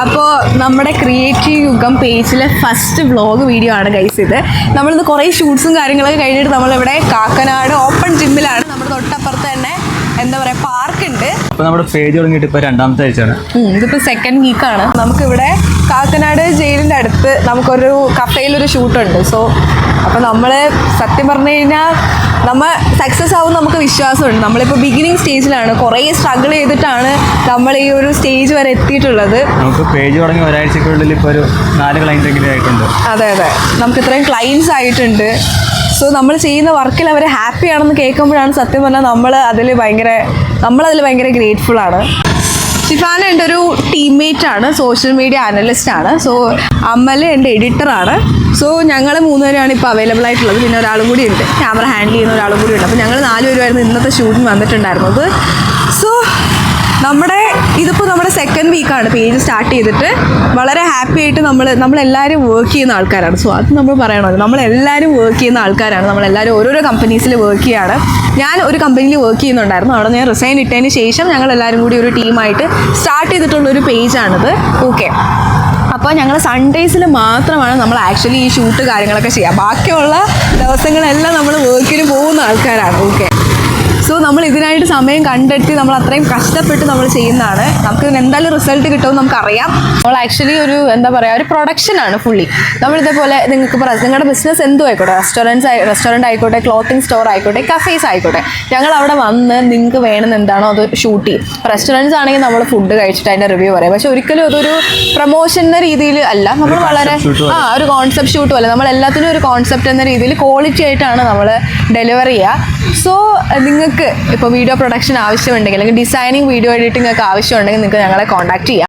അപ്പോൾ നമ്മുടെ ക്രിയേറ്റീവ് യുഗം പേജിലെ ഫസ്റ്റ് വ്ളോഗ് വീഡിയോ ആണ് ഗൈസ് ഇത്. നമ്മളിന്ന് കുറേ ഷൂട്ട്സും കാര്യങ്ങളൊക്കെ കഴിഞ്ഞിട്ട് നമ്മളിവിടെ കാക്കനാട് ഓപ്പൺ ജിമ്മിലാണ്. നമ്മുടെ തൊട്ടപ്പുറത്ത് തന്നെ എന്താ പറയുക പാർക്ക് ഉണ്ട്. അപ്പോൾ നമ്മുടെ പേജ് തുടങ്ങിയിട്ട് ഇപ്പോൾ രണ്ടാമത്തെ ആഴ്ചയാണ്. ഇതിപ്പോൾ സെക്കൻഡ് വീക്കാണ്. നമുക്കിവിടെ കാക്കനാട് ജയിലിൻ്റെ അടുത്ത് നമുക്കൊരു കഫേയിലൊരു ഷൂട്ടുണ്ട്. സോ അപ്പോൾ നമ്മൾ സത്യം പറഞ്ഞു കഴിഞ്ഞാൽ നമ്മൾ സക്സസ് ആവും നമുക്ക് വിശ്വാസമുണ്ട്. നമ്മളിപ്പോൾ ബിഗിനിങ് സ്റ്റേജിലാണ്. കുറേ സ്ട്രഗിൾ ചെയ്തിട്ടാണ് നമ്മൾ ഈ ഒരു സ്റ്റേജ് വരെ എത്തിയിട്ടുള്ളത്. നമുക്ക് പേജ് തുടങ്ങി ഒരാഴ്ചക്കുള്ളിൽ ഇപ്പോൾ ഒരു 4 ക്ലയൻറ്റെങ്കിലും ആയിട്ടുണ്ട്. അതെ നമുക്ക് ഇത്രയും ക്ലയൻറ്റ്സ് ആയിട്ടുണ്ട്. സോ നമ്മൾ ചെയ്യുന്ന വർക്കിൽ അവർ ഹാപ്പി ആണെന്ന് കേൾക്കുമ്പോഴാണ് സത്യം പറഞ്ഞാൽ നമ്മളതിൽ ഭയങ്കര ഗ്രേറ്റ്ഫുള്ളാണ്. ഷിഫാന എൻ്റെ ഒരു ടീംമേറ്റ് ആണ്, സോഷ്യൽ മീഡിയ അനലിസ്റ്റ് ആണ്. സോ അമൽ എൻ്റെ എഡിറ്ററാണ്. സോ ഞങ്ങൾ 3 പേരാണ് ഇപ്പോൾ അവൈലബിൾ ആയിട്ടുള്ളത്. പിന്നെ ഒരാളും കൂടി ഉണ്ട്, ക്യാമറ ഹാൻഡിൽ ചെയ്യുന്ന ഒരാളും കൂടി ഉണ്ട്. അപ്പോൾ ഞങ്ങൾ 4 പേരുമായിരുന്നു ഇന്നത്തെ ഷൂട്ടിന് വന്നിട്ടുണ്ടായിരുന്നത്. സോ ഇതിപ്പോൾ നമ്മുടെ സെക്കൻഡ് വീക്കാണ് പേജ് സ്റ്റാർട്ട് ചെയ്തിട്ട്. വളരെ ഹാപ്പി ആയിട്ട് നമ്മളെല്ലാവരും വർക്ക് ചെയ്യുന്ന ആൾക്കാരാണ്. സോ അത് നമ്മൾ പറയണമല്ലോ, നമ്മളെല്ലാവരും വർക്ക് ചെയ്യുന്ന ആൾക്കാരാണ്. നമ്മളെല്ലാവരും ഓരോരോ കമ്പനീസിൽ വർക്ക് ചെയ്യുകയാണ്. ഞാൻ ഒരു കമ്പനിയിൽ വർക്ക് ചെയ്യുന്നുണ്ടായിരുന്നു. അവിടെ ഞാൻ റിസൈൻ ഇട്ടതിന് ശേഷം ഞങ്ങളെല്ലാവരും കൂടി ഒരു ടീമായിട്ട് സ്റ്റാർട്ട് ചെയ്തിട്ടുള്ളൊരു പേജാണിത്. ഓക്കെ, അപ്പോൾ ഞങ്ങൾ സൺഡേസിൽ മാത്രമാണ് നമ്മൾ ആക്ച്വലി ഈ ഷൂട്ട് കാര്യങ്ങളൊക്കെ ചെയ്യുക. ബാക്കിയുള്ള ദിവസങ്ങളെല്ലാം നമ്മൾ വർക്കിന് പോകുന്ന ആൾക്കാരാണ്. ഓക്കെ, സോ നമ്മൾ ഇതിനായിട്ട് സമയം കണ്ടെത്തി നമ്മൾ അത്രയും കഷ്ടപ്പെട്ട് നമ്മൾ ചെയ്യുന്നതാണ്. നമുക്ക് ഇതിന് എന്തായാലും റിസൾട്ട് കിട്ടുമെന്ന് നമുക്കറിയാം. നമ്മൾ ആക്ച്വലി ഒരു പ്രൊഡക്ഷനാണ് ഫുള്ളി. നമ്മളിതേപോലെ നിങ്ങൾക്ക് നിങ്ങളുടെ ബിസിനസ് എന്തും ആയിക്കോട്ടെ, റെസ്റ്റോറൻറ്റ് ആയിക്കോട്ടെ, ക്ലോത്തിങ് സ്റ്റോർ ആയിക്കോട്ടെ, കഫേസ് ആയിക്കോട്ടെ, ഞങ്ങൾ അവിടെ വന്ന് നിങ്ങൾക്ക് വേണമെന്ന് എന്താണോ അത് ഷൂട്ട് ചെയ്യും. റെസ്റ്റോറൻറ്റ്സ് ആണെങ്കിൽ നമ്മൾ ഫുഡ് കഴിച്ചിട്ട് അതിൻ്റെ റിവ്യൂ പറയാം. പക്ഷെ ഒരിക്കലും അതൊരു പ്രൊമോഷൻ എന്ന രീതിയിൽ അല്ല. നമ്മൾ വളരെ ഒരു കോൺസെപ്റ്റ് ഷൂട്ടും അല്ല. നമ്മൾ എല്ലാത്തിനും ഒരു കോൺസെപ്റ്റ് എന്ന രീതിയിൽ ക്വാളിറ്റി ആയിട്ടാണ് നമ്മൾ ഡെലിവറി ചെയ്യുക. സോ നിങ്ങൾക്ക് ഇപ്പോൾ വീഡിയോ പ്രൊഡക്ഷൻ ആവശ്യമുണ്ടെങ്കിൽ അല്ലെങ്കിൽ ഡിസൈനിങ് വീഡിയോ എഡിറ്റിംഗ് ഒക്കെ ആവശ്യമുണ്ടെങ്കിൽ നിങ്ങൾക്ക് ഞങ്ങളെ കോൺടാക്ട് ചെയ്യാം.